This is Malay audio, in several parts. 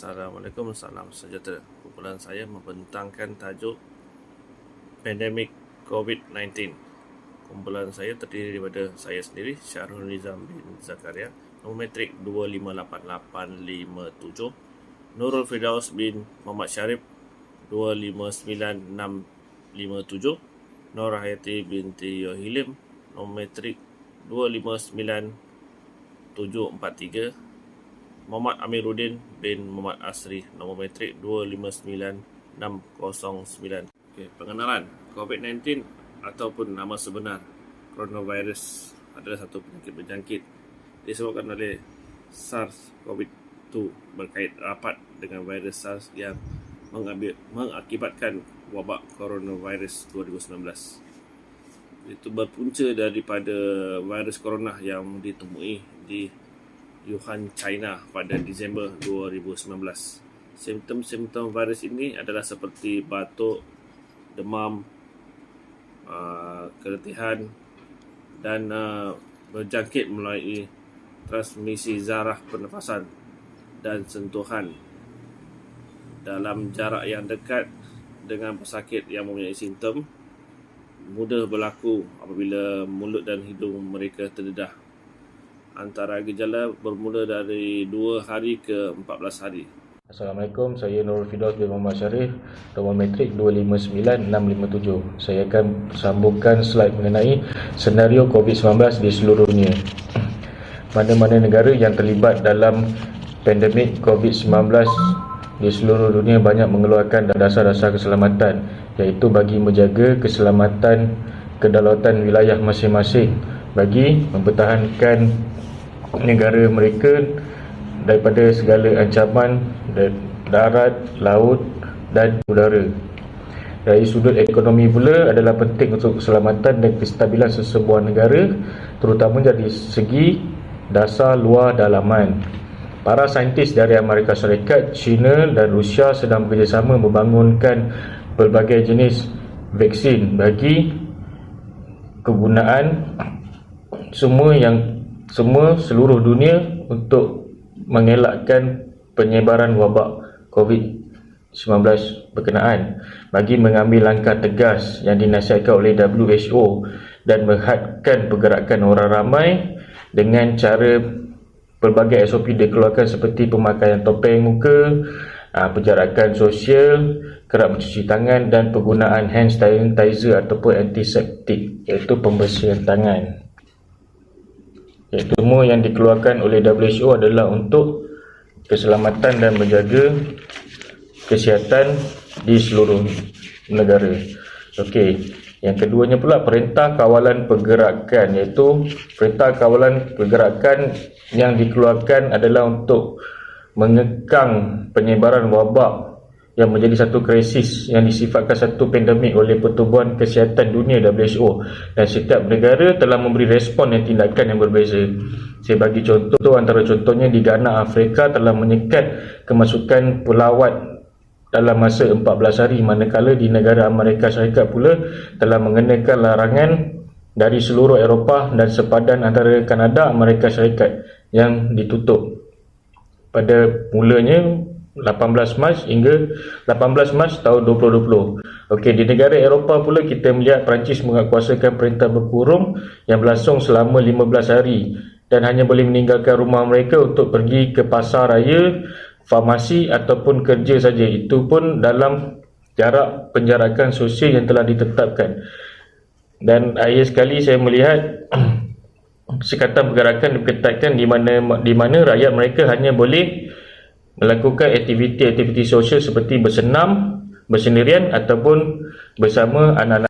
Assalamualaikum, salam sejahtera. Kumpulan saya membentangkan tajuk Pandemik COVID-19. Kumpulan saya terdiri daripada saya sendiri, Syahrul Nizam bin Zakaria, nombor metrik 258857, Nurul Firdaus bin Muhammad Syarif 259657, Nur Hayati binti Yohilim, nombor metrik 259743, Muhammad Amiruddin bin Muhammad Asri, nombor metrik 259609. Pengenalan COVID-19 ataupun nama sebenar coronavirus adalah satu penyakit berjangkit disebabkan oleh SARS-CoV-2 berkait rapat dengan virus SARS yang mengakibatkan wabak coronavirus 2019. Itu berpunca daripada virus corona yang ditemui di Wuhan, China pada Disember 2019. Simptom-simptom virus ini adalah seperti batuk, demam, keletihan dan berjangkit melalui transmisi zarah pernafasan dan sentuhan dalam jarak yang dekat dengan pesakit yang mempunyai simptom. Mudah berlaku apabila mulut dan hidung mereka terdedah. Antara gejala bermula dari 2 hari ke 14 hari. Assalamualaikum, saya Nurul Firdaus bin Muhammad Syarif, nombor metrik 259657. Saya akan sambungkan slide mengenai senario COVID-19 di seluruh dunia. Mana-mana negara yang terlibat dalam pandemik COVID-19 di seluruh dunia banyak mengeluarkan dasar-dasar keselamatan, iaitu bagi menjaga keselamatan kedaulatan wilayah masing-masing, bagi mempertahankan negara mereka daripada segala ancaman darat, laut dan udara. Dari sudut ekonomi pula adalah penting untuk keselamatan dan kestabilan sesebuah negara, terutama dari segi dasar luar dalaman. Para saintis dari Amerika Syarikat, China dan Rusia sedang bekerjasama membangunkan pelbagai jenis vaksin bagi kegunaan seluruh dunia untuk mengelakkan penyebaran wabak COVID-19 berkenaan, bagi mengambil langkah tegas yang dinasihatkan oleh WHO dan menghadkan pergerakan orang ramai dengan cara pelbagai SOP dikeluarkan seperti pemakaian topeng muka, penjarakan sosial, kerap mencuci tangan dan penggunaan hand sanitizer ataupun antiseptik, iaitu pembersihan tangan. Semua yang dikeluarkan oleh WHO adalah untuk keselamatan dan menjaga kesihatan di seluruh negara. Yang keduanya pula Perintah Kawalan Pergerakan, iaitu Perintah Kawalan Pergerakan yang dikeluarkan adalah untuk mengekang penyebaran wabak yang menjadi satu krisis yang disifatkan satu pandemik oleh Pertubuhan Kesihatan Dunia WHO, dan setiap negara telah memberi respon dan tindakan yang berbeza. Saya bagi contoh, antara contohnya di Ghana, Afrika telah menyekat kemasukan pelawat dalam masa 14 hari, manakala di negara Amerika Syarikat pula telah mengenakan larangan dari seluruh Eropah dan sepadan antara Kanada Amerika Syarikat yang ditutup pada mulanya 18 Mac hingga 18 Mac tahun 2020. Di negara Eropah pula kita melihat Perancis menguatkuasakan perintah berkurung yang berlangsung selama 15 hari dan hanya boleh meninggalkan rumah mereka untuk pergi ke pasar raya, farmasi ataupun kerja saja. Itu pun dalam jarak penjarakan sosial yang telah ditetapkan. Dan akhir sekali saya melihat Sekatan Pergerakan diketatkan di mana rakyat mereka hanya boleh melakukan aktiviti-aktiviti sosial seperti bersenam, bersendirian ataupun bersama anak-anak.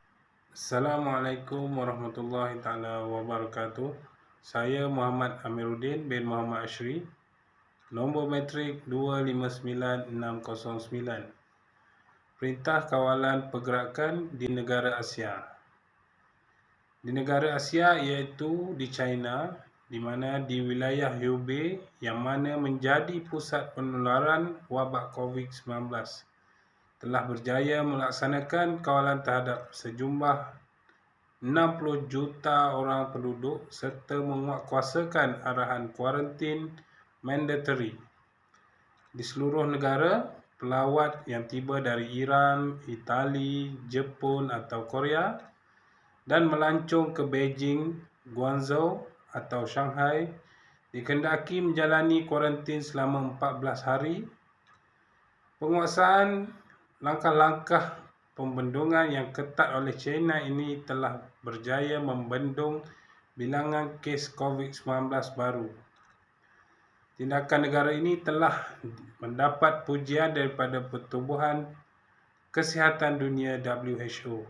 Assalamualaikum warahmatullahi taala wabarakatuh. Saya Muhammad Amiruddin bin Muhammad Asri, nombor metrik 259609. Perintah Kawalan Pergerakan di negara Asia. Di negara Asia iaitu di China, di mana di wilayah Hubei yang mana menjadi pusat penularan wabak COVID-19 telah berjaya melaksanakan kawalan terhadap sejumlah 60 juta orang penduduk serta menguatkuasakan arahan kuarantin mandatory di seluruh negara. Pelawat yang tiba dari Iran, Itali, Jepun atau Korea dan melancong ke Beijing, Guangzhou atau Shanghai dikehendaki menjalani kuarantin selama 14 hari. Penguasaan langkah-langkah pembendungan yang ketat oleh China ini telah berjaya membendung bilangan kes COVID-19 baru. Tindakan negara ini telah mendapat pujian daripada Pertubuhan Kesihatan Dunia (WHO).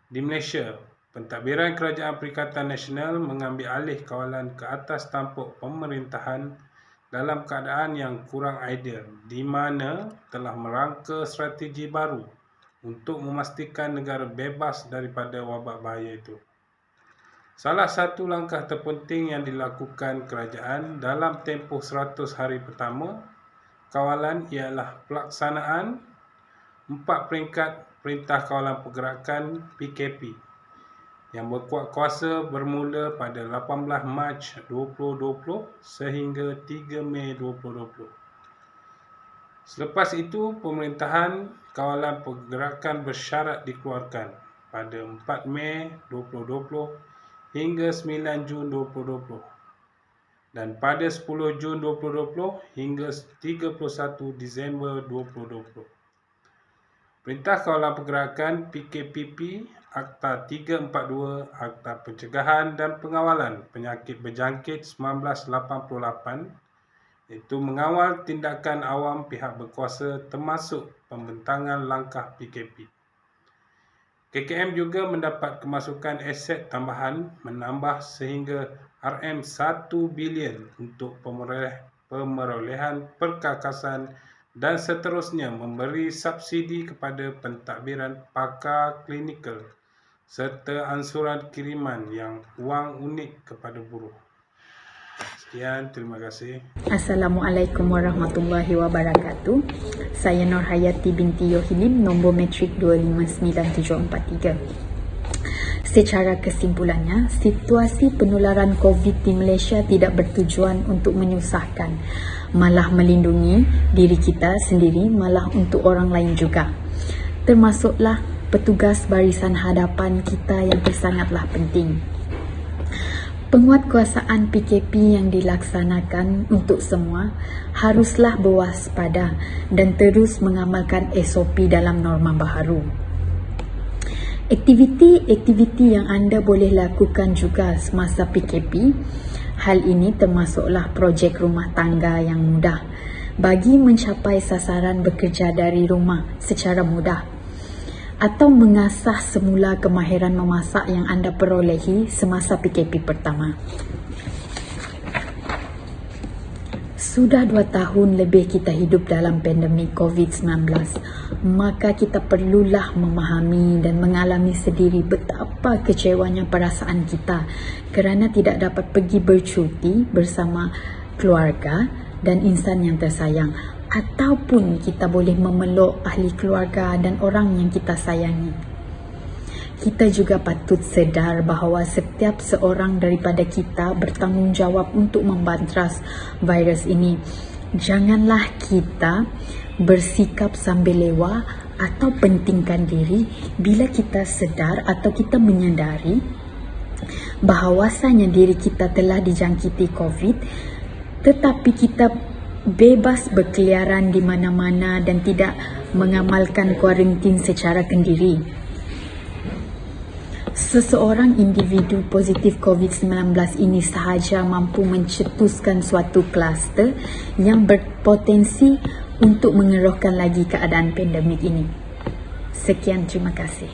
Di Malaysia, Pentadbiran Kerajaan Perikatan Nasional mengambil alih kawalan ke atas tampuk pemerintahan dalam keadaan yang kurang ideal, di mana telah merangka strategi baru untuk memastikan negara bebas daripada wabak bahaya itu. Salah satu langkah terpenting yang dilakukan kerajaan dalam tempoh 100 hari pertama kawalan ialah pelaksanaan 4 peringkat Perintah Kawalan Pergerakan PKP yang berkuat kuasa bermula pada 18 Mac 2020 sehingga 3 Mei 2020. Selepas itu, Pemerintahan Kawalan Pergerakan bersyarat dikeluarkan pada 4 Mei 2020 hingga 9 Jun 2020 dan pada 10 Jun 2020 hingga 31 Disember 2020. Perintah Kawalan Pergerakan PKPP Akta 342 Akta Pencegahan dan Pengawalan Penyakit Berjangkit 1988 iaitu mengawal tindakan awam pihak berkuasa termasuk pembentangan langkah PKP. KKM juga mendapat kemasukan aset tambahan menambah sehingga RM1 bilion untuk pemerolehan perkakasan dan seterusnya memberi subsidi kepada pentadbiran pakar klinikal serta ansuran kiriman yang wang unik kepada buruh. Sekian, terima kasih. Assalamualaikum warahmatullahi wabarakatuh. Saya Nur Hayati binti Yohilim, nombor metrik 259743. Secara kesimpulannya, situasi penularan COVID di Malaysia tidak bertujuan untuk menyusahkan, malah melindungi diri kita sendiri, malah untuk orang lain juga. Termasuklah petugas barisan hadapan kita yang sangatlah penting. Penguatkuasaan PKP yang dilaksanakan untuk semua haruslah berwaspada dan terus mengamalkan SOP dalam norma baharu. Aktiviti-aktiviti yang anda boleh lakukan juga semasa PKP, hal ini termasuklah projek rumah tangga yang mudah bagi mencapai sasaran bekerja dari rumah secara mudah, atau mengasah semula kemahiran memasak yang anda perolehi semasa PKP pertama. Sudah 2 tahun lebih kita hidup dalam pandemik COVID-19, maka kita perlulah memahami dan mengalami sendiri betapa kecewanya perasaan kita kerana tidak dapat pergi bercuti bersama keluarga dan insan yang tersayang, ataupun kita boleh memeluk ahli keluarga dan orang yang kita sayangi. Kita juga patut sedar bahawa setiap seorang daripada kita bertanggungjawab untuk membantras virus ini. Janganlah kita bersikap sambil lewa atau pentingkan diri bila kita sedar atau kita menyedari bahawasanya diri kita telah dijangkiti COVID, tetapi kita bebas berkeliaran di mana-mana dan tidak mengamalkan kuarantin secara kendiri. Seseorang individu positif COVID-19 ini sahaja mampu mencetuskan suatu kluster yang berpotensi untuk mengeruhkan lagi keadaan pandemik ini. Sekian, terima kasih.